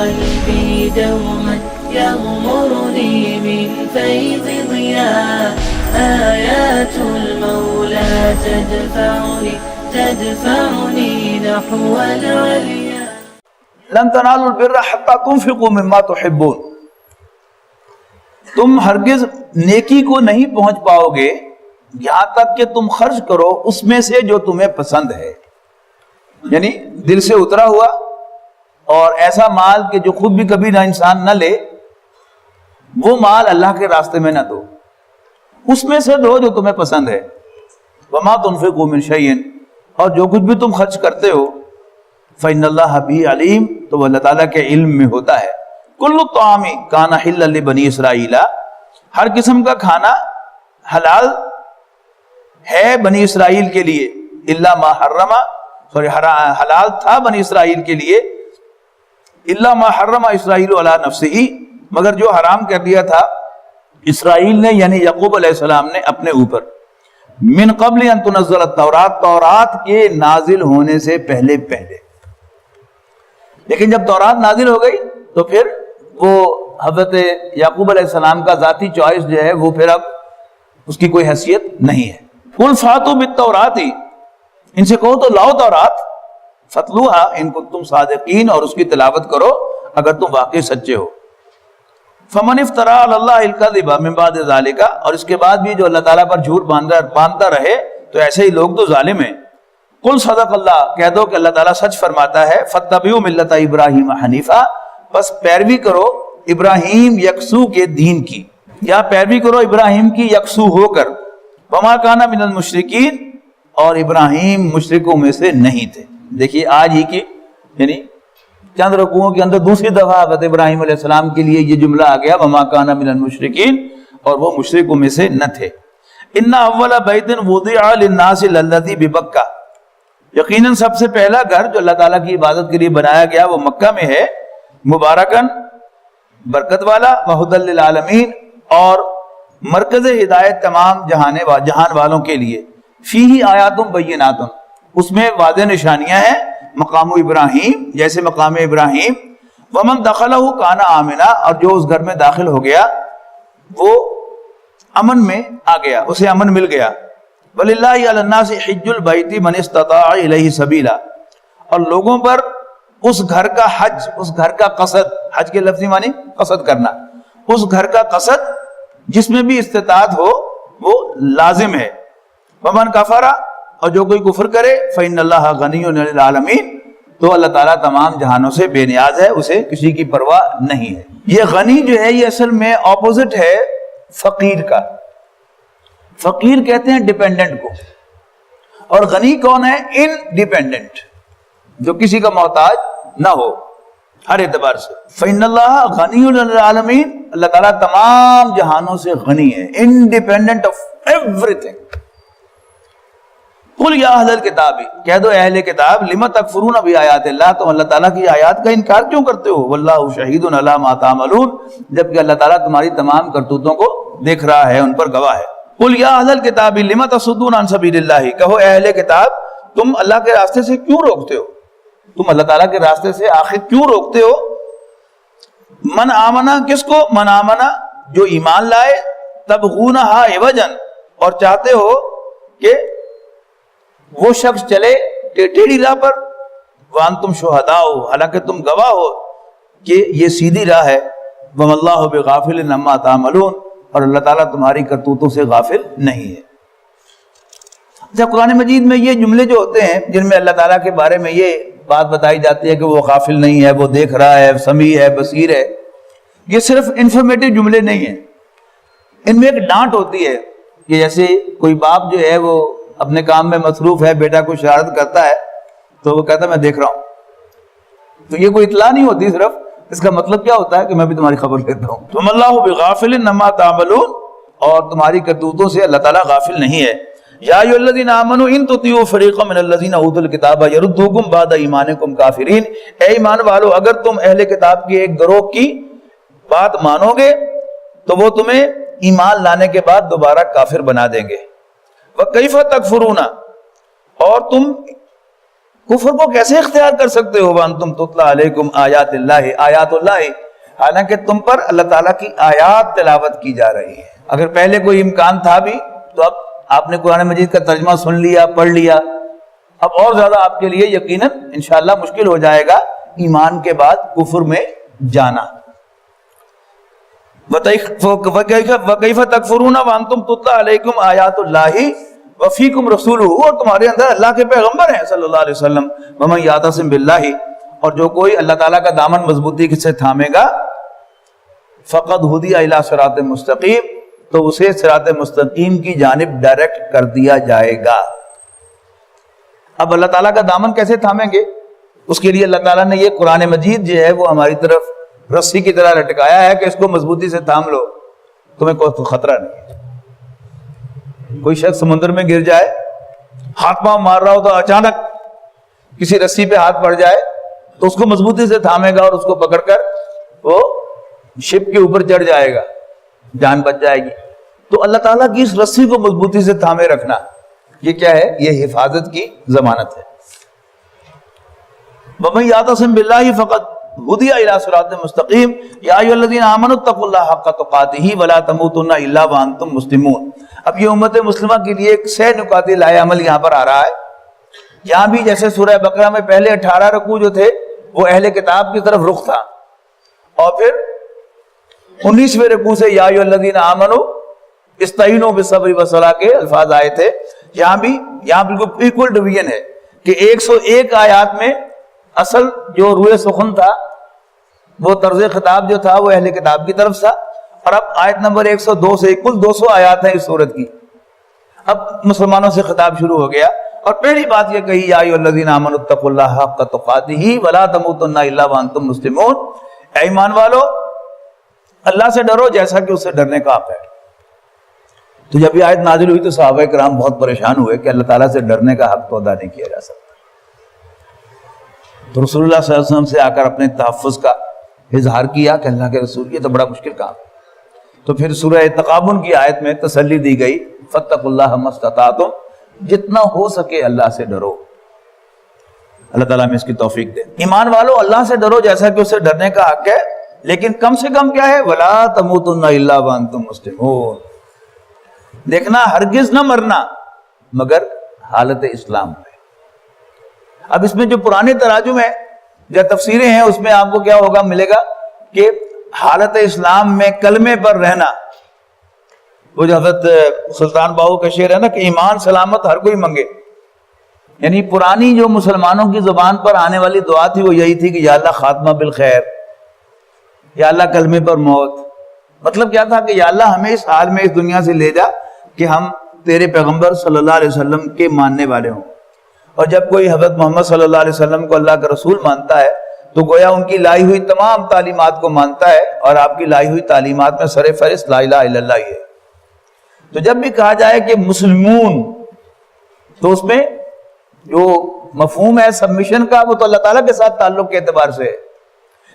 قلبي دوما يغمرني من فيض ضياء آيات المولى تدفعني نحو العليا. لن تنالوا البر حتى تنفقوا مما تحبون. تم ہرگز نیکی کو نہیں پہنچ پاؤ گے یہاں تک کہ تم خرچ کرو اس میں سے جو تمہیں پسند ہے، یعنی دل سے اترا ہوا اور ایسا مال کہ جو خود بھی کبھی نہ انسان نہ لے، وہ مال اللہ کے راستے میں نہ دو، اس میں سے دو جو تمہیں پسند ہے. وما تنفقوا من شیء، اور جو کچھ بھی تم خرچ کرتے ہو فإن اللہ بہ علیم، تو وہ اللہ تعالیٰ کے علم میں ہوتا ہے. کل الطعام کان حلا لبنی اسرائیل، ہر قسم کا کھانا حلال ہے بنی اسرائیل کے لیے. الا ما حرم، حلال تھا بنی اسرائیل کے لیے. الا ما حرم اسرائیل علی نفسہ، مگر جو حرام کر دیا تھا اسرائیل نے یعنی یعقوب علیہ السلام نے اپنے اوپر. من قبل ان تنزل التورات، تورات کے نازل ہونے سے پہلے. لیکن جب تورات نازل ہو گئی تو پھر وہ حضرت یعقوب علیہ السلام کا ذاتی چوائس جو ہے وہ پھر اب اس کی کوئی حیثیت نہیں ہے. قل فاتوا بالتورات، ان سے کہو تو لاؤ تورات، فتلوها ان کنتم صادقین، اور اس کی تلاوت کرو اگر تم واقعی سچے ہو. فمن افترى علی اللہ الکذب من بعد ذلک، اور اس کے بعد بھی جو اللہ تعالیٰ پر جھوٹ باندھتا رہے تو ایسے ہی لوگ تو ظالم ہیں. قل صدق اللہ، کہہ دو کہ اللہ تعالیٰ سچ فرماتا ہے. فاتبعوا ملت ابراہیم حنیفا، بس پیروی کرو ابراہیم یکسو کے دین کی، یا پیروی کرو ابراہیم کی یکسو ہو کر. وما کان من المشرکین، اور ابراہیم مشرکوں میں سے نہیں تھے. دیکھیے آج ہی کی یعنی چند رکوعوں کے اندر دوسری دفعہ حضرت ابراہیم علیہ السلام کے لیے یہ جملہ آ گیا وما کان من المشرکین، اور وہ مشرکوں میں سے نہ تھے. ان اول بیت وضع للناس الذی ببکہ، یقیناً سب سے پہلا گھر جو اللہ تعالیٰ کی عبادت کے لیے بنایا گیا وہ مکہ میں ہے. مبارکن، برکت والا، وہدی للعالمین، اور مرکز ہدایت تمام جہان والوں کے لیے. فیہ آیات بینات، اس میں واضح نشانیاں ہیں. مقام ابراہیم، جیسے مقام ابراہیم. ومن دخلہ کان آمنا، اور جو اس گھر میں داخل ہو گیا وہ امن میں آ گیا، اسے امن مل گیا. وَلِلَّهِ عَلَى النَّاسِ حِجُّ الْبَيْتِ مَنِ اسْتَطَاعَ إِلَيْهِ سَبِيلًا، اور لوگوں پر اس گھر کا حج، اس گھر کا قصد، حج کے لفظی معنی قصد کرنا، اس گھر کا قصد جس میں بھی استطاعت ہو وہ لازم ہے. وَمَنْ كَفَرَ، اور جو کوئی کفر کرے فَإِنَّ اللَّهَ غَنِيٌّ عَنِ الْعَالَمِينَ، تو اللہ تعالیٰ تمام جہانوں سے بے نیاز ہے، اسے کسی کی پرواہ نہیں ہے. یہ غنی جو ہے یہ اصل میں اپوزٹ ہے فقیر کا. فقیر کہتے ہیں ڈیپینڈنٹ کو، اور غنی کون ہے؟ انڈیپینڈنٹ، جو کسی کا محتاج نہ ہو ہر اعتبار سے. فَإِنَّ اللَّهَ غَنِيٌّ عَنِ الْعَالَمِينَ، اللہ تعالیٰ تمام جہانوں سے غنی ہے، انڈیپینڈنٹ آف ایوری تھنگ. قُلْ يَا أَهْلَ الْكِتَابِ، کہہ دو اہل کتاب، لِمَ تَكْفُرُونَ بِآيَاتِ اللَّهِ، تم اللہ تعالیٰ کی آیات کا انکار کیوں کرتے ہو؟ وَاللَّهُ شَهِيدٌ عَلَى مَا تَعْمَلُونَ، جبکہ اللہ تعالیٰ تمہاری تمام کرتوتوں کو دیکھ رہا ہے، ان پر گواہ ہے. قُلْ يَا أَهْلَ الْكِتَابِ لِمَ تَصُدُّونَ عَنْ سَبِيلِ اللَّهِ، کہو اہل کتاب تم اللہ کے راستے سے کیوں روکتے ہو؟ تم اللہ تعالیٰ کے راستے سے آخر کیوں روکتے ہو؟ من آمنا، کس کو؟ من آمنا، جو ایمان لائے. تبغونہا عوجا، اور چاہتے ہو کہ وہ شخص چلے ٹیڑھی راہ پر. وانتم شہداء، حالانکہ تم گواہ ہو کہ یہ سیدھی راہ ہے. وما اللہ بغافل عما تعملون، اور اللہ تعالیٰ تمہاری کرتوتوں سے غافل نہیں ہے. جب قرآن مجید میں یہ جملے جو ہوتے ہیں جن میں اللہ تعالیٰ کے بارے میں یہ بات بتائی جاتی ہے کہ وہ غافل نہیں ہے، وہ دیکھ رہا ہے، سمیع ہے، بصیر ہے، یہ صرف انفارمیٹو جملے نہیں ہیں. ان میں ایک ڈانٹ ہوتی ہے کہ جیسے کوئی باپ جو ہے وہ اپنے کام میں مصروف ہے، بیٹا کو شرارت کرتا ہے تو وہ کہتا ہے میں دیکھ رہا ہوں. تو یہ کوئی اطلاع نہیں ہوتی، صرف اس کا مطلب کیا ہوتا ہے کہ میں بھی تمہاری خبر لیتا ہوں. تم اللہ بغافل عما تعملون، اور تمہاری کرتوتوں سے اللہ تعالیٰ غافل نہیں ہے. یا ایھا الذین آمنوا ان تطیعوا فریقا من الذین اوتوا الکتاب یردوکم بعد ایمانکم کافرین، اے ایمان والو اگر تم اہل کتاب کے ایک گروہ کی بات مانو گے تو وہ تمہیں ایمان لانے کے بعد دوبارہ کافر بنا دیں گے. وَکَیْفَ تَکْفُرُونَ، اور تم کفر کو کیسے اختیار کر سکتے ہو؟ وانتم تتلی علیکم آیات اللہ، آیات اللہ، حالانکہ تم پر اللہ تعالیٰ کی آیات تلاوت کی جا رہی ہے۔ اگر پہلے کوئی امکان تھا بھی تو اب آپ نے قرآن مجید کا ترجمہ سن لیا، پڑھ لیا، اب اور زیادہ آپ کے لیے یقیناً انشاءاللہ مشکل ہو جائے گا ایمان کے بعد کفر میں جانا۔ وَكَيْفَ تَكْفُرُونَ وَأَنْتُمْ تُتْلَى عَلَيْكُمْ آيَاتُ اللَّهِ وَفِيكُمْ رَسُولُهُ، اور تمہارے اندر اللہ کے پیغمبر ہیں صلی اللہ علیہ وسلم۔ وَمَنْ يَعْتَصِمْ بِاللَّهِ، اور جو کوئی اللہ تعالیٰ کا دامن مضبوطی سے تھامے گا، فَقَدْ هُدِيَ إِلَىٰ صِرَاطٍ مُسْتَقِيمٍ، تو اسے صراط مستقیم کی جانب ڈائریکٹ کر دیا جائے گا۔ اب اللہ تعالیٰ کا دامن کیسے تھامیں گے؟ اس کے لیے اللہ تعالیٰ نے یہ قرآن مجید جو ہے وہ ہماری طرف رسی کی طرح لٹکایا ہے کہ اس کو مضبوطی سے تھام لو، تمہیں کوئی خطرہ نہیں۔ کوئی شخص سمندر میں گر جائے، ہاتھ پاؤں مار رہا ہو تو اچانک کسی رسی پہ ہاتھ پڑ جائے تو اس کو مضبوطی سے تھامے گا اور اس کو پکڑ کر وہ شپ کے اوپر چڑھ جائے گا، جان بچ جائے گی۔ تو اللہ تعالیٰ کی اس رسی کو مضبوطی سے تھامے رکھنا، یہ کیا ہے؟ یہ حفاظت کی ضمانت ہے۔ وَمَن يَعْتَصِم بِاللَّهِ فَقَدْ هُدِيَ إِلَىٰ صِرَاطٍ مُسْتَقِيمٍ يَا أَيُّهَا الَّذِينَ آمَنُوا اتَّقُوا اللَّهَ حَقَّ تُقَاتِهِ وَلَا تَمُوتُنَّ إِلَّا وَأَنتُم مُسْلِمُونَ۔ اب یہ امت مسلمہ کے لیے ایک سے نکات لائے عمل یہاں پر آ رہا ہے۔ یہاں بھی جیسے سورہ بقرہ میں پہلے 18 رکوع جو تھے وہ اہل کتاب کی طرف رخ تھا، اور پھر 19ویں رکوع سے یا ایھا الذین آمنوا استعینوا بالصبر والصلاۃ کے الفاظ آئے تھے۔ یہاں بھی یہاں بالکل ایکول ڈویژن ہے کہ 101 آیات میں اصل جو روئے سخن تھا، وہ طرز خطاب جو تھا وہ اہل کتاب کی طرف تھا، اور اب آیت نمبر 102 سے کل 200 آیات ہیں اس سورت کی، اب مسلمانوں سے خطاب شروع ہو گیا۔ اور پہلی بات یہ کہی یا ایھا الذین آمنوا اتقوا اللہ حق تقاتہ ولا تموتن الا وانتم مسلمون، اے ایمان والو اللہ سے ڈرو جیسا کہ اس سے ڈرنے کا حق ہے۔ تو جب یہ آیت نازل ہوئی تو صحابہ کرام بہت پریشان ہوئے کہ اللہ تعالیٰ سے ڈرنے کا حق تو ادا نہیں کیا جا سکتا۔ تو رسول اللہ صلی اللہ علیہ وسلم سے آ کر اپنے تحفظ کا اظہار کیا کہ اللہ کے رسول یہ تو بڑا مشکل کام ہے۔ تو پھر سورہ تغابن کی آیت میں تسلی دی گئی فاتقوا اللہ ما استطعتم، جتنا ہو سکے اللہ سے ڈرو۔ اللہ تعالیٰ میں اس کی توفیق دے۔ ایمان والو اللہ سے ڈرو جیسا کہ اسے ڈرنے کا حق ہے، لیکن کم سے کم کیا ہے؟ ولا تموتن الا وانتم مسلمون، دیکھنا ہرگز نہ مرنا مگر حالت اسلام میں۔ اب اس میں جو پرانے تراجم ہیں یا تفسیریں ہیں اس میں آپ کو کیا ہوگا ملے گا کہ حالت اسلام میں کلمے پر رہنا، وہ جو حضرت سلطان باہو کا شعر ہے نا کہ ایمان سلامت ہر کوئی منگے، یعنی پرانی جو مسلمانوں کی زبان پر آنے والی دعا تھی وہ یہی تھی کہ یا اللہ خاتمہ بالخیر، یا اللہ کلمے پر موت۔ مطلب کیا تھا کہ یا اللہ ہمیں اس حال میں اس دنیا سے لے جا کہ ہم تیرے پیغمبر صلی اللہ علیہ وسلم کے ماننے والے ہوں۔ اور جب کوئی حضرت محمد صلی اللہ علیہ وسلم کو اللہ کا رسول مانتا ہے تو گویا ان کی لائی ہوئی تمام تعلیمات کو مانتا ہے، اور آپ کی لائی ہوئی تعلیمات میں سر فہرست لا الہ الا اللہ ہے۔ تو جب بھی کہا جائے کہ مسلمون تو اس میں جو مفہوم ہے سبمیشن کا وہ تو اللہ تعالیٰ کے ساتھ تعلق کے اعتبار سے ہے،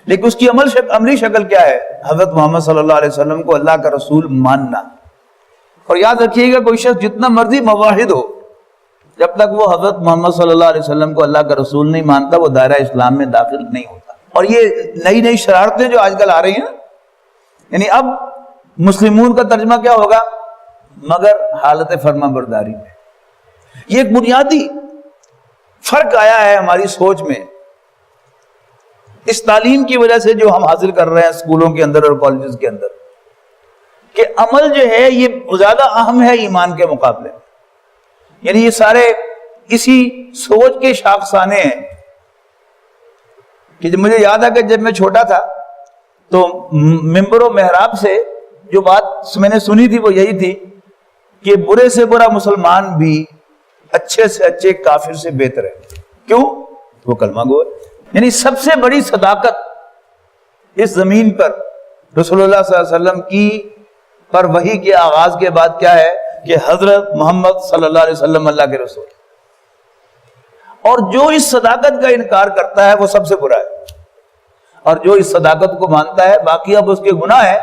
لیکن اس کی عملی شکل کیا ہے؟ حضرت محمد صلی اللہ علیہ وسلم کو اللہ کا رسول ماننا۔ اور یاد رکھیے گا کوئی شخص جتنا مرضی مواحد ہو، جب تک وہ حضرت محمد صلی اللہ علیہ وسلم کو اللہ کا رسول نہیں مانتا وہ دائرہ اسلام میں داخل نہیں ہوتا۔ اور یہ نئی نئی شرارتیں جو آج کل آ رہی ہیں، یعنی اب مسلمون کا ترجمہ کیا ہوگا؟ مگر حالت فرما برداری میں۔ یہ ایک بنیادی فرق آیا ہے ہماری سوچ میں اس تعلیم کی وجہ سے جو ہم حاصل کر رہے ہیں اسکولوں کے اندر اور کالجز کے اندر، کہ عمل جو ہے یہ زیادہ اہم ہے ایمان کے مقابلے میں۔ یعنی یہ سارے اسی سوچ کے شاخسانے ہیں کہ مجھے یاد ہے کہ جب میں چھوٹا تھا تو ممبر و محراب سے جو بات میں نے سنی تھی وہ یہی تھی کہ برے سے برا مسلمان بھی اچھے سے اچھے کافر سے بہتر ہے۔ کیوں؟ وہ کلمہ گو ہے۔ یعنی سب سے بڑی صداقت اس زمین پر رسول اللہ صلی اللہ علیہ وسلم کی پر وحی کے آغاز کے بعد کیا ہے کہ حضرت محمد صلی اللہ علیہ وسلم اللہ کے رسول، اور جو اس صداقت کا انکار کرتا ہے وہ سب سے برا ہے، اور جو اس صداقت کو مانتا ہے باقی اب اس کے گناہ ہے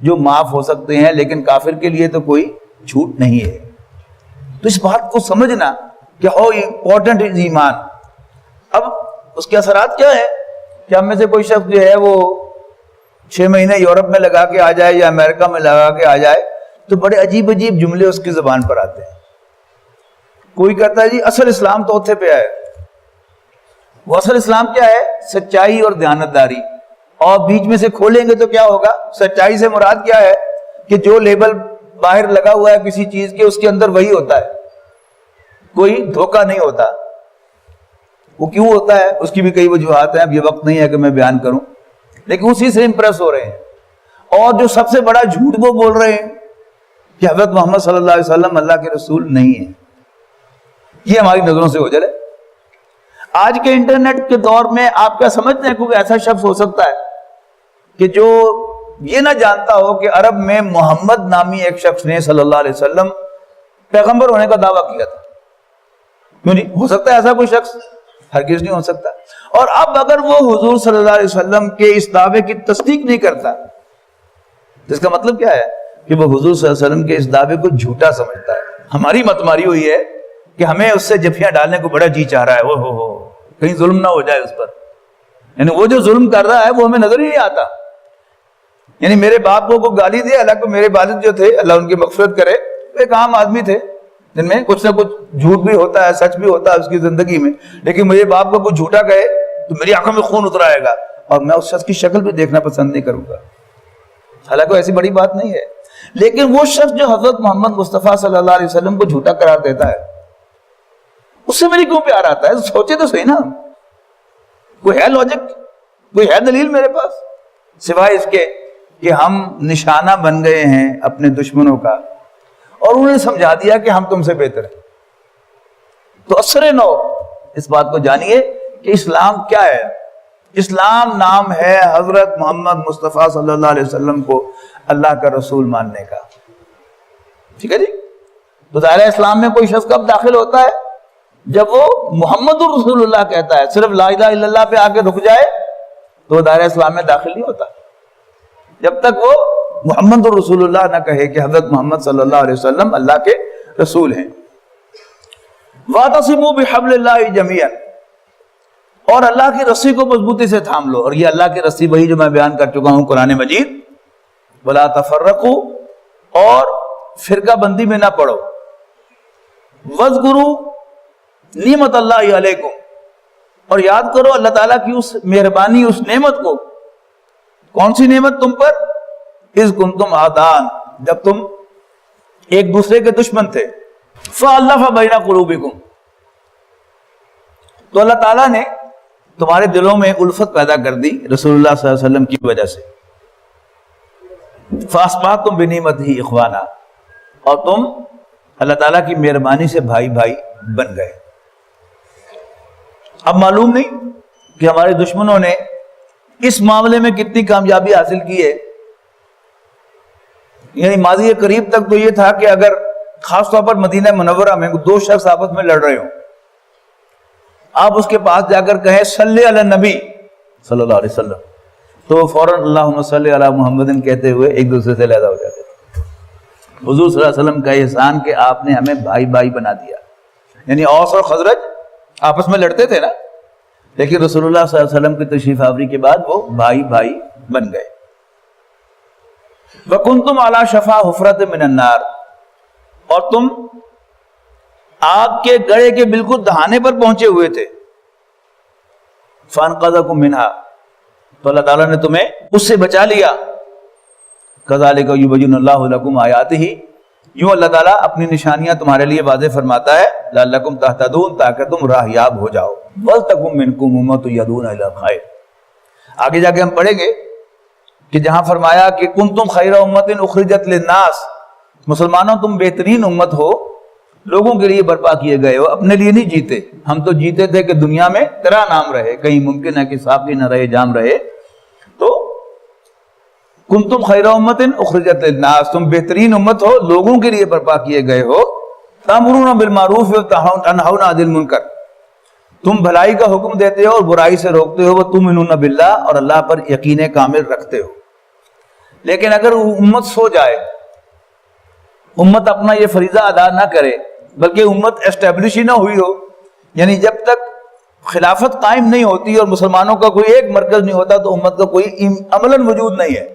جو معاف ہو سکتے ہیں، لیکن کافر کے لیے تو کوئی چھوٹ نہیں ہے۔ تو اس بات کو سمجھنا کہ ہاؤ امپورٹنٹ از ایمان۔ اس کے اثرات کیا ہیں کہ ہم میں سے کوئی شخص جو ہے وہ 6 مہینے یورپ میں لگا کے آ جائے یا امریکہ میں لگا کے آ جائے تو بڑے عجیب عجیب جملے اس کی زبان پر آتے ہیں. کوئی کہتا ہے جی اصل اسلام تو اوتھے پہ ہے. وہ اصل اسلام کیا ہے؟ سچائی اور دیانتداری. اور بیچ میں سے کھولیں گے تو کیا ہوگا؟ سچائی سے مراد کیا ہے کہ جو لیبل باہر لگا ہوا ہے کسی چیز کے اس کے اندر وہی ہوتا ہے, کوئی دھوکہ نہیں ہوتا. وہ کیوں ہوتا ہے اس کی بھی کئی وجوہات ہیں, اب یہ وقت نہیں ہے کہ میں بیان کروں, لیکن اسی سے امپریس ہو رہے ہیں. اور جو سب سے بڑا جھوٹ وہ بول رہے ہیں کہ حضرت محمد صلی اللہ علیہ وسلم اللہ کے رسول نہیں ہیں. یہ ہماری نظروں سے اوجھل ہے. آج کے انٹرنیٹ کے دور میں آپ کیا سمجھتے ہیں کوئی ایسا شخص ہو سکتا ہے کہ جو یہ نہ جانتا ہو کہ عرب میں محمد نامی ایک شخص نے صلی اللہ علیہ وسلم پیغمبر ہونے کا دعویٰ کیا تھا؟ کیوں نہیں ہو سکتا ایسا کوئی شخص؟ ہرگز نہیں ہو سکتا. اور اب اگر وہ حضور صلی اللہ علیہ وسلم کے اس دعوے کی تصدیق نہیں کرتا تو اس کا مطلب کیا ہے کہ وہ حضور صلی اللہ علیہ وسلم کے اس دعوے کو جھوٹا سمجھتا ہے. ہماری مت ماری ہوئی ہے کہ ہمیں اس سے جفیاں ڈالنے کو بڑا جی چاہ رہا ہے, ہو کہیں ظلم نہ ہو جائے اس پر. یعنی وہ جو ظلم کر رہا ہے وہ ہمیں نظر ہی نہیں آتا. یعنی میرے باپ کو گالی دے, اللہ کو میرے والد جو تھے اللہ ان کی مغفرت کرے ایک عام آدمی تھے جن میں کچھ نہ کچھ جھوٹ بھی ہوتا ہے سچ بھی ہوتا ہے اس کی زندگی میں, لیکن مجھے باپ کو کچھ جھوٹا کہے تو میری آنکھوں میں خون اتر آئے گا اور میں اس شخص کی شکل بھی دیکھنا پسند نہیں کروں گا. حالانکہ ایسی بڑی بات نہیں ہے. لیکن وہ شخص جو حضرت محمد مصطفیٰ صلی اللہ علیہ وسلم کو جھوٹا قرار دیتا ہے اس سے میری کیوں پیار آتا ہے؟ سوچے تو صحیح نا, کوئی ہے لاجک, کوئی ہے دلیل میرے پاس سوائے اس کے کہ ہم نشانہ بن گئے ہیں اپنے دشمنوں کا اور انہوں نے سمجھا دیا کہ ہم تم سے بہتر ہیں. تو اثر نو اس بات کو جانیے کہ اسلام کیا ہے. اسلام نام ہے حضرت محمد مصطفیٰ صلی اللہ علیہ وسلم کو اللہ کا رسول ماننے کا. ٹھیک ہے جی. تو دائرہ اسلام میں کوئی شخص کب داخل ہوتا ہے؟ جب وہ محمد الرسول اللہ کہتا ہے. صرف لا الہ الا اللہ پہ آ کے رک جائے تو وہ دائرہ اسلام میں داخل نہیں ہوتا جب تک وہ محمد الرسول اللہ نہ کہے کہ حضرت محمد صلی اللہ علیہ وسلم اللہ کے رسول ہیں. وَاعْتَصِمُوا بِحَبْلِ اللَّهِ جَمِيعًا, اور اللہ کی رسی کو مضبوطی سے تھام لو. اور یہ اللہ کی رسی وہی جو میں بیان کر چکا ہوں قرآن مجید. وَلَا تَفَرَّقُوا, اور فرقہ بندی میں نہ پڑو. وَاذْكُرُوا نعمت اللہ علیکم, اور یاد کرو اللہ تعالیٰ کی اس مہربانی اس نعمت کو. کون سی نعمت تم پر؟ اذ کنتم اعداء, جب تم ایک دوسرے کے دشمن تھے. فألف بین قلوبکم, تو اللہ تعالیٰ نے تمہارے دلوں میں الفت پیدا کر دی رسول اللہ صلی اللہ علیہ وسلم کی وجہ سے. فاصبحتم بنعمتہ اخوانا, اور تم اللہ تعالیٰ کی مہربانی سے بھائی بھائی بن گئے. اب معلوم نہیں کہ ہمارے دشمنوں نے اس معاملے میں کتنی کامیابی حاصل کی ہے. یعنی ماضی قریب تک تو یہ تھا کہ اگر خاص طور پر مدینہ منورہ میں دو شخص آپس میں لڑ رہے ہوں, آپ اس کے پاس جا کر کہیں صلی علی نبی صلی اللہ علیہ وسلم, تو فوراً اللہم صلی علی محمد کہتے ہوئے ایک دوسرے سے علیحدہ ہو جاتے تھے. حضور صلی اللہ علیہ وسلم کا احسان کہ آپ نے ہمیں بھائی بھائی بنا دیا. یعنی اوس اور خزرج آپس میں لڑتے تھے نا, لیکن رسول اللہ صلی اللہ علیہ وسلم کی تشریف آوری کے بعد وہ بھائی بھائی بن گئے. وَكُنْتُمْ عَلَى شَفَا حُفْرَةٍ مِّنَ النَّارِ, اور تم آگ کے گڑھے کے بالکل دہانے پر پہنچے ہوئے تھے. فَانْقَذَكُم مِّنْهَا, تو اللہ تعالیٰ نے تمہیں اس سے بچا لیا. كَذَلِكَ يُبَيِّنُ اللَّهُ لَكُمْ آيَاتِهِ, یوں اللہ تعالیٰ اپنی نشانیاں تمہارے لیے واضح فرماتا ہے. لعلکم تہتدون, تاکہ تم راہیاب ہو جاؤ. وَلْتَكُن مِّنكُمْ أُمَّةٌ يَدْعُونَ إِلَى الْخَيْرِ, آگے جا کے ہم پڑھیں گے کہ جہاں فرمایا کہ کنتم خیر امت اخرجت للناس, مسلمانوں تم بہترین امت ہو, لوگوں کے لیے برپا کیے گئے ہو, اپنے لیے نہیں جیتے. ہم تو جیتے تھے کہ دنیا میں تیرا نام رہے, کہیں ممکن ہے کہ ساقی نہ رہے جام رہے. تو کنتم خیر امت اخرجت للناس, تم بہترین امت ہو, لوگوں کے لیے برپا کیے گئے ہو. تأمرون بالمعروف وتنہون عن المنکر, تم بھلائی کا حکم دیتے ہو اور برائی سے روکتے ہو. وتؤمنون باللہ, اور اللہ پر یقین کامل رکھتے ہو. لیکن اگر امت سو جائے, امت اپنا یہ فریضہ ادا نہ کرے, بلکہ امت اسٹیبلش ہی نہ ہوئی ہو, یعنی جب تک خلافت قائم نہیں ہوتی اور مسلمانوں کا کوئی ایک مرکز نہیں ہوتا تو امت کا کوئی عملاً وجود نہیں ہے.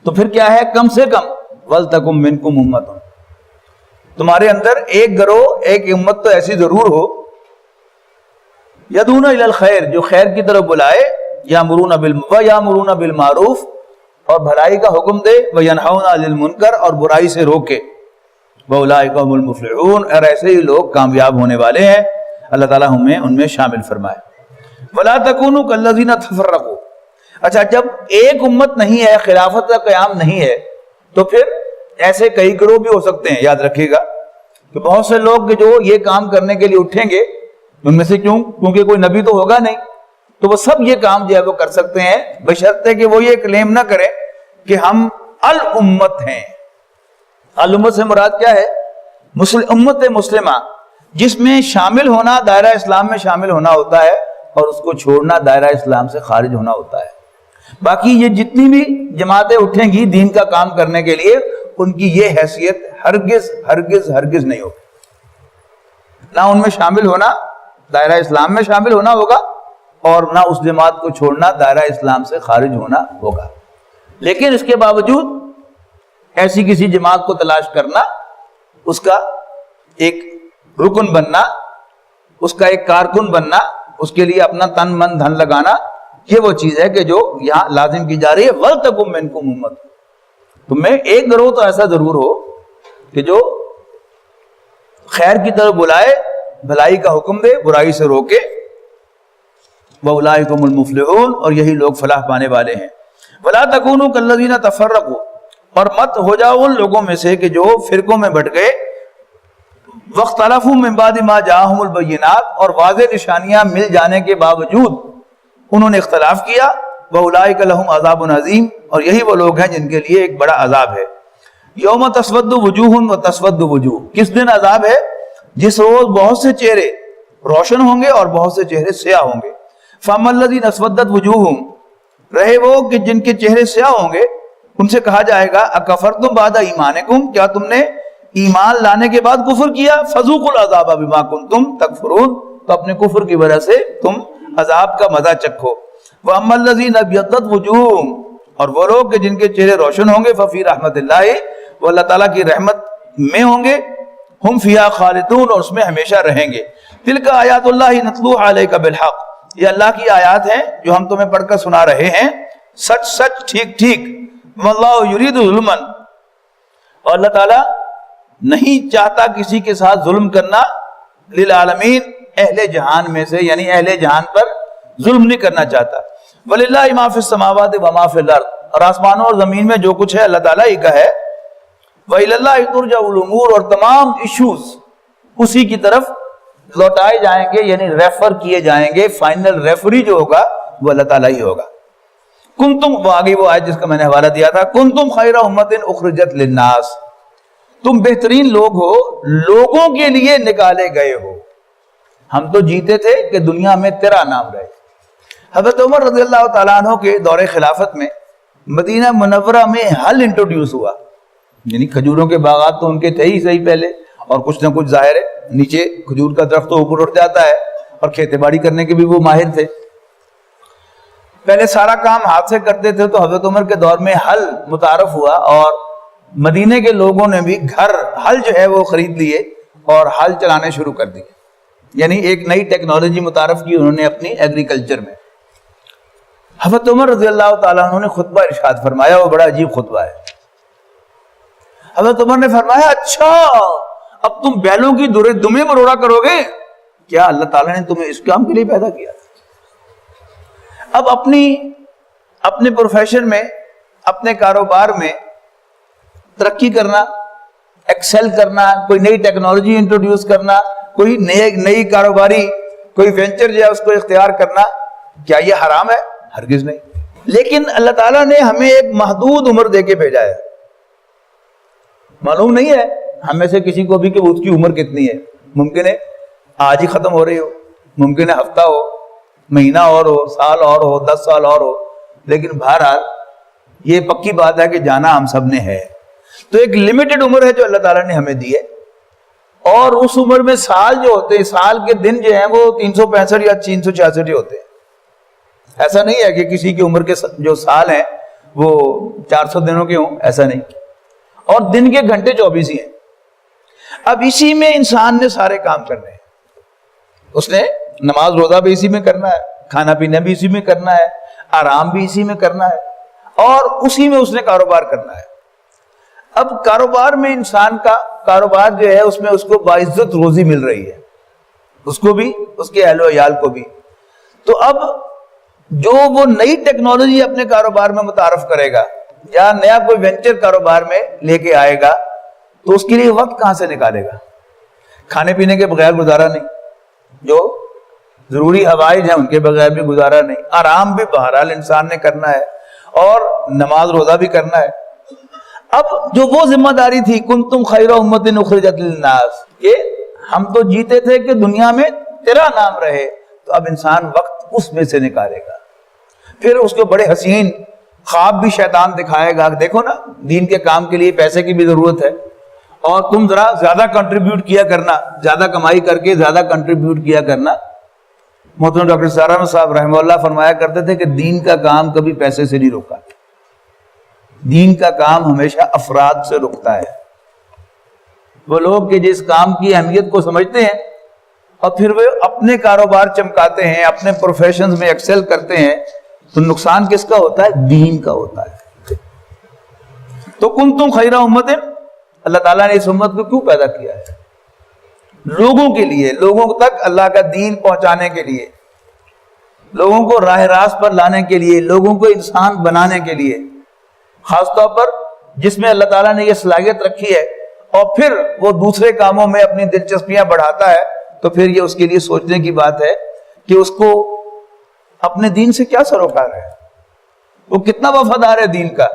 تو پھر کیا ہے؟ کم سے کم وَلْتَكُمْ مِنْكُمْ أُمَّةٌ، تمہارے اندر ایک گروہ، ایک امت تو ایسی ضرور ہو، یدعون الی الخیر، جو خیر کی طرف بلائے، یامرون بالمعروف، اور بھلائی کا حکم دے، وینہون عن المنکر، اور برائی سے روکے، وَأُولَٰئِکَ هُمُ الْمُفْلِحُونَ، اور ایسے ہی لوگ کامیاب ہونے والے ہیں. اللہ تعالیٰ ہمیں ان میں شامل فرمائے. وَلَا تَكُونُوا كَالَّذِينَ تَفَرَّقُوا. اچھا، جب ایک امت نہیں ہے، خلافت کا قیام نہیں ہے، تو پھر ایسے کئی گروہ بھی ہو سکتے ہیں. یاد رکھیے گا کہ بہت سے لوگ جو یہ کام کرنے کے لیے اٹھیں گے، ان میں سے کیونکہ کوئی نبی تو ہوگا نہیں، تو وہ سب یہ کام جو ہے وہ کر سکتے ہیں، بشرطے کہ وہ یہ کلیم نہ کریں کہ ہم الامت ہیں. الامت سے مراد کیا ہے؟ امت مسلمہ، جس میں شامل ہونا دائرہ اسلام میں شامل ہونا ہوتا ہے، اور اس کو چھوڑنا دائرہ اسلام سے خارج ہونا ہوتا ہے. باقی یہ جتنی بھی جماعتیں اٹھیں گی دین کا کام کرنے کے لیے، ان کی یہ حیثیت ہرگز ہرگز ہرگز نہیں ہوگی. نہ ان میں شامل ہونا دائرہ اسلام میں شامل ہونا ہوگا، اور نہ اس جماعت کو چھوڑنا دائرہ اسلام سے خارج ہونا ہوگا. لیکن اس کے باوجود ایسی کسی جماعت کو تلاش کرنا، اس کا ایک رکن بننا، اس کا ایک کارکن بننا، اس کے لیے اپنا تن من دھن لگانا، یہ وہ چیز ہے کہ جو یہاں لازم کی جا رہی ہے. وَلْتَكُمْ مِنْكُمْ أُمَّةٌ، تم میں ایک گروہ تو ایسا ضرور ہو کہ جو خیر کی طرف بلائے، بھلائی کا حکم دے، برائی سے روکے. وَأُولَٰئِكَ هُمُ الْمُفْلِحُونَ، اور یہی لوگ فلاح پانے والے ہیں. وَلَا تَكُونُوا كَالَّذِينَ تَفَرَّقُوا، اور مت ہو جاؤ ان لوگوں میں سے کہ جو فرقوں میں بٹ گئے. وَاخْتَلَفُوا مِن بَعْدِ مَا جَاءَهُمُ الْبَيِّنَاتُ، اور واضح نشانیاں مل جانے کے باوجود انہوں نے اختلاف کیا. وَأُولَٰئِكَ لَهُمْ عَذَابٌ عَظِيمٌ، اور یہی وہ لوگ ہیں جن کے لیے ایک بڑا عذاب ہے. یوم تسود وجوہ وتسود وجوہ، کس دن عذاب ہے؟ جس روز بہت سے چہرے روشن ہوں گے اور بہت سے چہرے سیاہ ہوں گے. فَأَمَّا الَّذِينَ اسْوَدَّتْ وُجُوهُمْ، رہے وہ کہ جن کے چہرے سیاہ ہوں گے، ان سے کہا جائے گا اکفرتم بعد ایمانکم، کیا تم نے ایمان لانے کے بعد کفر کیا؟ فذوقوا العذاب بما کنتم تکفرون، تو اپنے کفر کی وجہ سے تم عذاب کا مزہ چکھو. وَأَمَّا الَّذِينَ ابْيَضَّتْ وُجُوهُمْ، اور وہ لوگ کہ جن کے چہرے روشن ہوں گے، ففی رحمت اللہ، وہ اللہ تعالیٰ کی رحمت میں ہوں گے. ہم فیہا خالدون، اور اس میں ہمیشہ رہیں گے. تلک آیات اللہ نتلوہا علیک بالحق، یہ اللہ کی آیات ہیں جو ہم تمہیں پڑھ کر سنا رہے ہیں سچ سچ ٹھیک ٹھیک. واللہ یرید ظلما، اور اللہ تعالیٰ نہیں چاہتا کسی کے ساتھ ظلم کرنا، للعالمین، اہل جہان میں سے، یعنی اہل جہان پر ظلم نہیں کرنا چاہتا. وللہ ما فی السماوات وما فی الارض، اور آسمانوں اور زمین میں جو کچھ ہے اللہ تعالیٰ ہی کا ہے. وإلی اللہ ترجع الامور، اور تمام ایشوز اسی کی طرف لوٹائے جائیں گے، یعنی ریفر کیے جائیں گے. فائنل ریفری جو ہوگا وہ اللہ تعالیٰ ہی ہوگا. کنتم، وہ آگے وہ آیت جس کا میں نے حوالہ دیا تھا، کنتم خیر امت اخرجت للناس، تم بہترین لوگ ہو، لوگوں کے لیے نکالے گئے ہو. ہم تو جیتے تھے کہ دنیا میں تیرا نام رہے. حضرت عمر رضی اللہ تعالیٰ عنہ کے دور خلافت میں مدینہ منورہ میں حل انٹروڈیوس ہوا، یعنی کھجوروں کے باغات تو ان کے تھے ہی صحیح پہلے، اور کچھ نہ کچھ ظاہر ہے نیچے کھجور کا درخت تو اوپر اٹھ جاتا ہے، اور کھیتی باڑی کرنے کے بھی وہ ماہر تھے. پہلے سارا کام ہاتھ سے کرتے تھے. تو حضرت عمر کے دور میں ہل متعارف ہوا، اور مدینے کے لوگوں نے بھی گھر ہل جو ہے وہ خرید لیے اور ہل چلانے شروع کر دیے. یعنی ایک نئی ٹیکنالوجی متعارف کی انہوں نے اپنی ایگریکلچر میں. حضرت عمر رضی اللہ تعالیٰ عنہ نے خطبہ ارشاد فرمایا، وہ بڑا عجیب خطبہ ہے. حضرت عمر نے فرمایا، اچھا اب تم بیلوں کی دمیں مروڑا کرو گے؟ کیا اللہ تعالیٰ نے تمہیں اس کام کے لیے پیدا کیا؟ اب اپنے پروفیشن میں، اپنے کاروبار میں ترقی کرنا، ایکسل کرنا، کوئی نئی ٹیکنالوجی انٹروڈیوس کرنا، کوئی نئی کاروباری کوئی وینچر جو ہے اس کو اختیار کرنا، کیا یہ حرام ہے؟ ہرگز نہیں. لیکن اللہ تعالیٰ نے ہمیں ایک محدود عمر دے کے بھیجا ہے. معلوم نہیں ہے ہم میں سے کسی کو بھی کہ اس کی عمر کتنی ہے. ممکن ہے آج ہی ختم ہو رہی ہو، ممکن ہے ہفتہ ہو، مہینہ اور ہو، سال اور ہو، 10 سال اور ہو. لیکن بہرحال یہ پکی بات ہے کہ جانا ہم سب نے ہے. تو ایک لمیٹڈ عمر ہے جو اللہ تعالیٰ نے ہمیں دی ہے، اور اس عمر میں سال جو ہوتے ہیں، سال کے دن جو ہیں وہ 365 یا 366 ہوتے ہیں. ایسا نہیں ہے کہ کسی کی عمر کے جو سال ہیں وہ 400 دنوں کے ہوں، ایسا نہیں. اور دن کے گھنٹے 24 ہی ہیں. اب اسی میں انسان نے سارے کام کرنے ہیں. اس نے نماز روزہ بھی اسی میں کرنا ہے، کھانا پینا بھی اسی میں کرنا ہے، آرام بھی اسی میں کرنا ہے، اور اسی میں اس نے کاروبار کرنا ہے. اب کاروبار میں انسان کا کاروبار جو ہے اس میں اس کو باعزت روزی مل رہی ہے، اس کو بھی، اس کے اہل و عیال کو بھی. تو اب جو وہ نئی ٹیکنالوجی اپنے کاروبار میں متعارف کرے گا یا نیا کوئی وینچر کاروبار میں لے کے آئے گا تو اس کے لیے وقت کہاں سے نکالے گا؟ کھانے پینے کے بغیر گزارا نہیں، جو ضروری حوائج ہیں ان کے بغیر بھی گزارا نہیں، آرام بھی بہرحال انسان نے کرنا ہے، اور نماز روزہ بھی کرنا ہے. اب جو وہ ذمہ داری تھی کنتم خیر امت اخرجت للناس، کہ ہم تو جیتے تھے کہ دنیا میں تیرا نام رہے، تو اب انسان وقت اس میں سے نکالے گا. پھر اس کو بڑے حسین خواب بھی شیطان دکھائے گا، دیکھو نا دین کے کام کے لیے پیسے کی بھی ضرورت ہے، اور تم ذرا زیادہ کنٹریبیوٹ کیا کرنا، زیادہ کمائی کر کے زیادہ کنٹریبیوٹ کیا کرنا. محترم ڈاکٹر سارا صاحب رحمہ اللہ فرمایا کرتے تھے کہ دین کا کام کبھی پیسے سے نہیں روکا، دین کا کام ہمیشہ افراد سے رکتا ہے. وہ لوگ کہ جس کام کی اہمیت کو سمجھتے ہیں اور پھر وہ اپنے کاروبار چمکاتے ہیں، اپنے پروفیشنز میں ایکسل کرتے ہیں، تو نقصان کس کا ہوتا ہے؟ دین کا ہوتا ہے. تو کنتم خیر امت، اللہ تعالیٰ نے اس امت کو کیوں پیدا کیا ہے؟ لوگوں کے لیے، لوگوں تک اللہ کا دین پہنچانے کے لیے، لوگوں کو راہ راست پر لانے کے لیے، لوگوں کو انسان بنانے کے لیے. خاص طور پر جس میں اللہ تعالیٰ نے یہ صلاحیت رکھی ہے اور پھر وہ دوسرے کاموں میں اپنی دلچسپیاں بڑھاتا ہے، تو پھر یہ اس کے لیے سوچنے کی بات ہے کہ اس کو اپنے دین سے کیا سروکار ہے، وہ کتنا وفادار ہے دین کا.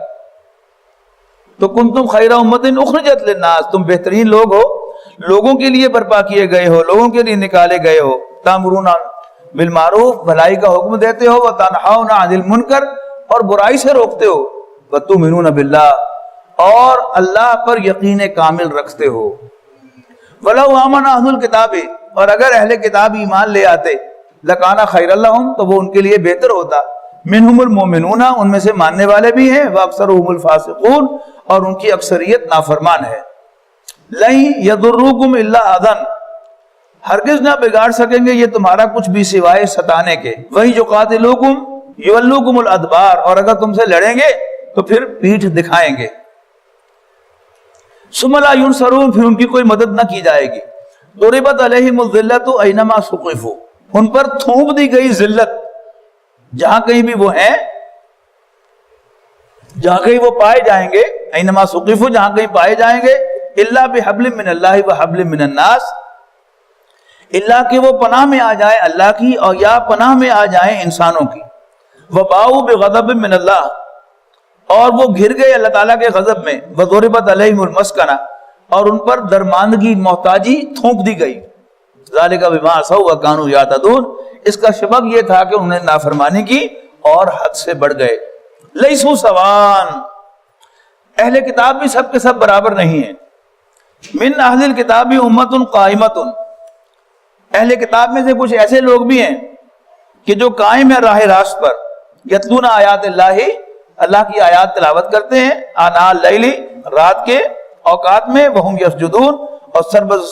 تو کنتم خیر امت اخرجت للناس، تم بہترین لوگ ہو، لوگوں کے لیے برپا کیے گئے ہو، لوگوں کے لیے نکالے گئے ہو. تامرون بالمعروف، بھلائی کا حکم دیتے ہو، وتنہون عن المنکر، اور برائی سے روکتے ہو، وتؤمنون باللہ، اور اللہ پر یقین کامل رکھتے ہو. وَلَوْ آمَنَ أَهْلُ الْكِتَابِ، اور اگر اہل کتاب ایمان لے آتے، لَكَانَ خَيْرًا لَهُمْ، تو وہ ان کے لیے بہتر ہوتا. مِنْهُمُ الْمُؤْمِنُونَ، ان میں سے ماننے والے بھی ہیں، وَأَكْثَرُهُمُ الْفَاسِقُونَ، اور ان کی اکثریت نافرمان ہے. لَن يَضُرُّكُمْ إِلَّا أَذًى، ہرگز نہ بگاڑ سکیں گے یہ تمہارا کچھ بھی سوائے ستانے کے. وَإِن يُقَاتِلُوكُمْ يُوَلُّوكُمُ الْأَدْبَارَ، اور اگر تم سے لڑیں گے تو پھر پیٹھ دکھائیں گے. ثُمَّ لَا يُنصَرُونَ، پھر ان کی کوئی مدد نہ کی جائے گی. ضُرِبَتْ عَلَيْهِمُ الذِّلَّةُ أَيْنَمَا ثُقِفُوا، ان پر تھوپ دی گئی ذلت جہاں کہیں بھی وہ ہیں، جہاں کہیں وہ پائے جائیں گے. أَيْنَمَا ثُقِفُوا، جہاں کہیں پائے جائیں گے. إِلَّا بِحَبْلٍ مِّنَ اللَّهِ وَحَبْلٍ مِّنَ النَّاسِ، اللہ کہ وہ پناہ میں آ جائیں اللہ کی اور یا پناہ میں آ جائیں انسانوں کی. وَبَاءُوا بِغَضَبٍ مِّنَ اللَّهِ، اور وہ گھر گئے اللہ تعالیٰ کے غضب میں. وَضُرِبَتْ عَلَيْهِمُ الْمَسْكَنَةُ، اور ان پر درماندگی، محتاجی تھونک دی گئی. ذَلِكَ بِمَا عَصَوْا وَكَانُوا يَعْتَدُونَ، اس کا سبب یہ تھا کہ انہوں نے نافرمانی کی اور حد سے بڑھ گئے. لَيْسُوا سَوَاءً، اہل کتاب بھی سب کے سب برابر نہیں ہیں. من اہل الکتاب امۃ قائمۃ، اہل کتاب میں سے کچھ ایسے لوگ بھی ہیں کہ جو قائم ہے راہ راست پر. یتلون آیات اللہ، اللہ کی آیات تلاوت کرتے ہیں. آناء اللیل، رات کے اوقات میں. وہم یسجدون، اور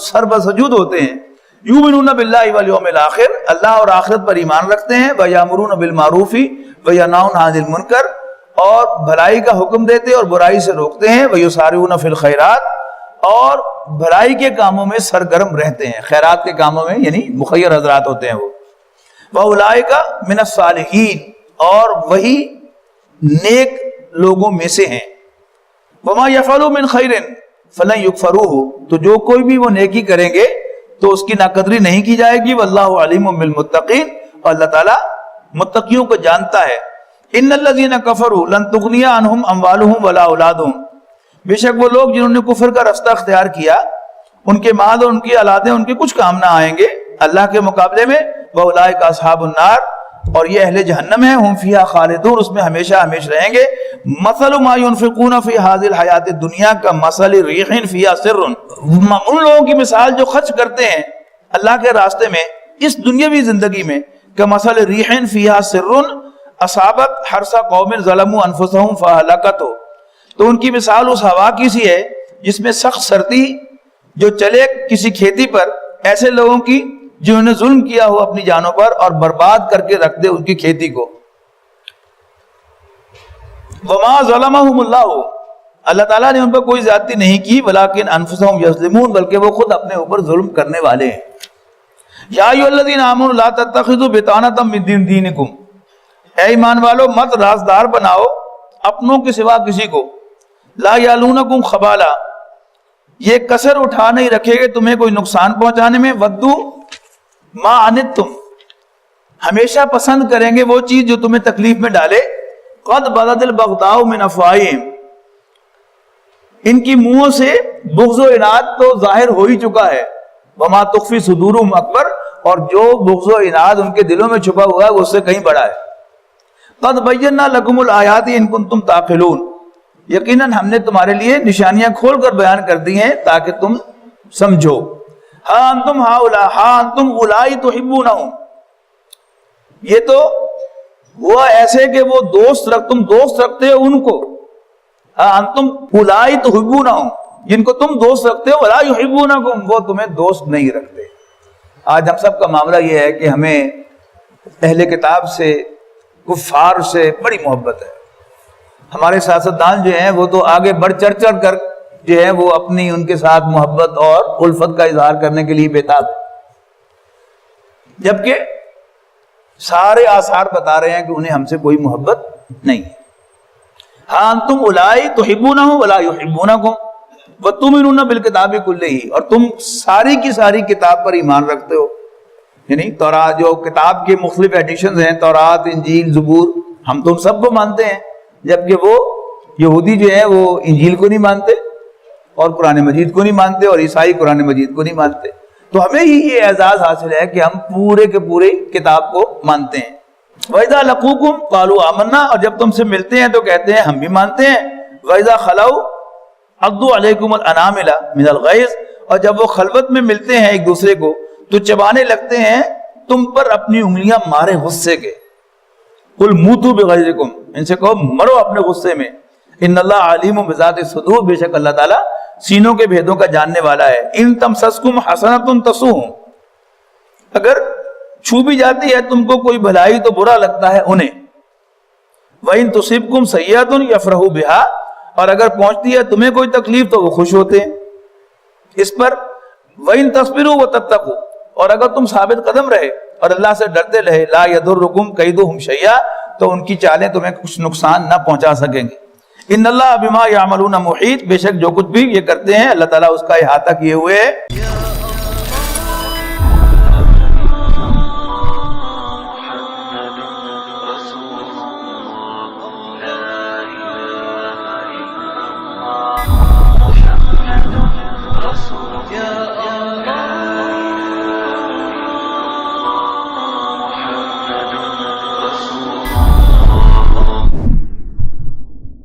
سرب سجود ہوتے ہیں. یؤمنون باللہ والیوم الآخر، اللہ اور آخرت پر ایمان رکھتے ہیں. ویامرون بالمعروف وینہون عن المنکر، اور بھلائی کا حکم دیتے اور برائی سے روکتے ہیں. ویسارعون فی الخیرات، اور بھلائی کے کاموں میں سرگرم رہتے ہیں. خیرات کے کاموں میں یعنی مخیر حضرات ہوتے ہیں وہ. وَأُولَئِكَ مِنَ الصَّالِحِينَ، اور وہی نیک لوگوں میں سے ہیں. وَمَا يَفْعَلُوا مِنْ خَيْرٍ فَلَنْ يُكْفَرُوهُ، تو جو کوئی بھی وہ نیکی کریں گے تو اس کی ناقدری نہیں کی جائے گی. وَاللَّهُ عَلِيمٌ بِالْمُتَّقِينَ، اور اللہ تعالیٰ متقیوں کو جانتا ہے. إِنَّ الَّذِينَ كَفَرُوا لَن تُغْنِيَ عَنْهُمْ أَمْوَالُهُمْ وَلَا أَوْلَادُهُمْ، بے شک وہ لوگ جنہوں نے کفر کا رستہ اختیار کیا، ان کے مال اور ان کی اولادیں ان کے کچھ کام نہ آئیں گے اللہ کے مقابلے میں. وَأُولَئِكَ أَصْحَابُ النَّارِ، اور یہ اہل جہنم ہیں، ہم فیہا خالدون، اس میں ہمیشہ ہمیشہ رہیں گے۔ مثل ما ينفقون فی هذه الحیات الدنیا کا مثل ریح فیہا سر، ان لوگوں کی مثال جو خرچ کرتے ہیں اللہ کے راستے میں اس دنیاوی زندگی میں، کہ مثل ریح فیہا سر اصابت حرث قوم ظلموا انفسهم فاہلکتہ، تو ان کی مثال اس ہوا کی سی ہے جس میں سخت سردی جو چلے کسی کھیتی پر، ایسے لوگوں کی جنہوں نے ظلم کیا ہو اپنی جانوں پر اور برباد کر کے رکھ دے ان کی کھیتی کو۔ وما ظلمهم اللہ، اللہ تعالیٰ نے ان پر کوئی زیادتی نہیں کی، ولیکن انفسهم یظلمون، بلکہ وہ خود اپنے اوپر ظلم کرنے والے ہیں۔ یا ایھا الذین آمنوا لا تتخذوا بطانۃ من دینکم، اے ایمان والو مت رازدار بناؤ اپنوں کے سوا کسی کو، لا یالونکم خبالا، یہ کسر اٹھا نہیں رکھے گے تمہیں کوئی نقصان پہنچانے میں، ودو ما عنتم، ہمیشہ پسند کریں گے وہ چیز جو تمہیں تکلیف میں ڈالے، قد بدت البغضاء من افواہہم، ان کی منہوں سے بغض و عناد تو ظاہر ہو ہی چکا ہے، وما تخفی صدورہم اکبر، اور جو بغض و عناد ان کے دلوں میں چھپا ہوا ہے وہ اس سے کہیں بڑا ہے۔ قد بینا لکم الآیات ان کنتم تعقلون، یقیناً ہم نے تمہارے لیے نشانیاں کھول کر بیان کر دی ہیں تاکہ تم سمجھو۔ ہاں انتم اولائی تحبونہم، یہ تو ہوا ایسے کہ وہ تم دوست رکھتے ہو ان کو، ہاں انتم اولائی تحبونہم، جن کو تم دوست رکھتے ہو، ولا یحبونکم، وہ تمہیں دوست نہیں رکھتے۔ آج ہم سب کا معاملہ یہ ہے کہ ہمیں اہل کتاب سے، کفار سے بڑی محبت ہے۔ ہمارے سیاستدان جو ہیں وہ تو آگے بڑھ چڑھ کر جو ہے وہ اپنی ان کے ساتھ محبت اور الفت کا اظہار کرنے کے لیے بےتاب ہے، جبکہ سارے آثار بتا رہے ہیں کہ انہیں ہم سے کوئی محبت نہیں ہے۔ ہاں انتم اولائی تحبونہم ولا یحبونکم وتؤمنون بالکتاب کلہ، اور تم ساری کی ساری کتاب پر ایمان رکھتے ہو، یعنی تورات، جو کتاب کے مختلف ایڈیشنز ہیں، تورات، انجیل، زبور، ہم تو ان سب کو مانتے ہیں، جبکہ وہ یہودی جو ہیں وہ انجیل کو نہیں مانتے اور قرآن مجید کو نہیں مانتے، اور عیسائی قرآن مجید کو نہیں مانتے۔ تو ہمیں ہی یہ اعزاز حاصل ہے کہ ہم پورے کے پورے کتاب کو مانتے ہیں۔ وَإِذَا لَقُوكُمْ قَالُوا آمَنَّا، اور جب تم سے ملتے ہیں تو کہتے ہیں ہم بھی مانتے ہیں۔ وَإِذَا خَلَوْا عَضُّوا عَلَيْكُمُ الْأَنَامِلَ مِنَ الْغَيْظِ، اور جب وہ خلوت میں ملتے ہیں ایک دوسرے کو تو چبانے لگتے ہیں تم پر اپنی انگلیاں مارے غصے کے۔ قُلْ مُوتُوا بِغَيْظِكُمْ، ان سے کہو مرو اپنے غصے میں۔ ان اللہ علیم بذات الصدور، بے شک اللہ تعالیٰ سینوں کے بھیدوں کا جاننے والا ہے۔ ان تمسسکم حسنۃ تسؤہم، اگر چھو بھی جاتی ہے تم کو کوئی بھلائی تو برا لگتا ہے انہیں۔ وَإِن تُصِبْكُمْ سَيِّئَةٌ يَفْرَحُوا بِهَا، اور اگر پہنچتی ہے تمہیں کوئی تکلیف تو وہ خوش ہوتے ہیں اس پر۔ وَإِن تَصْبِرُوا وَتَتَّقُوا، اور اگر تم ثابت قدم رہے اور اللہ سے ڈرتے رہے، لَا يَضُرُّكُمْ كَيْدُهُمْ شَيْئًا، تو ان کی چالیں تمہیں کچھ نقصان نہ پہنچا سکیں گے۔ ان اللہ بما یعملون محیط، بے شک جو کچھ بھی یہ کرتے ہیں اللہ تعالیٰ اس کا احاطہ کیے ہوئے ہے۔ يا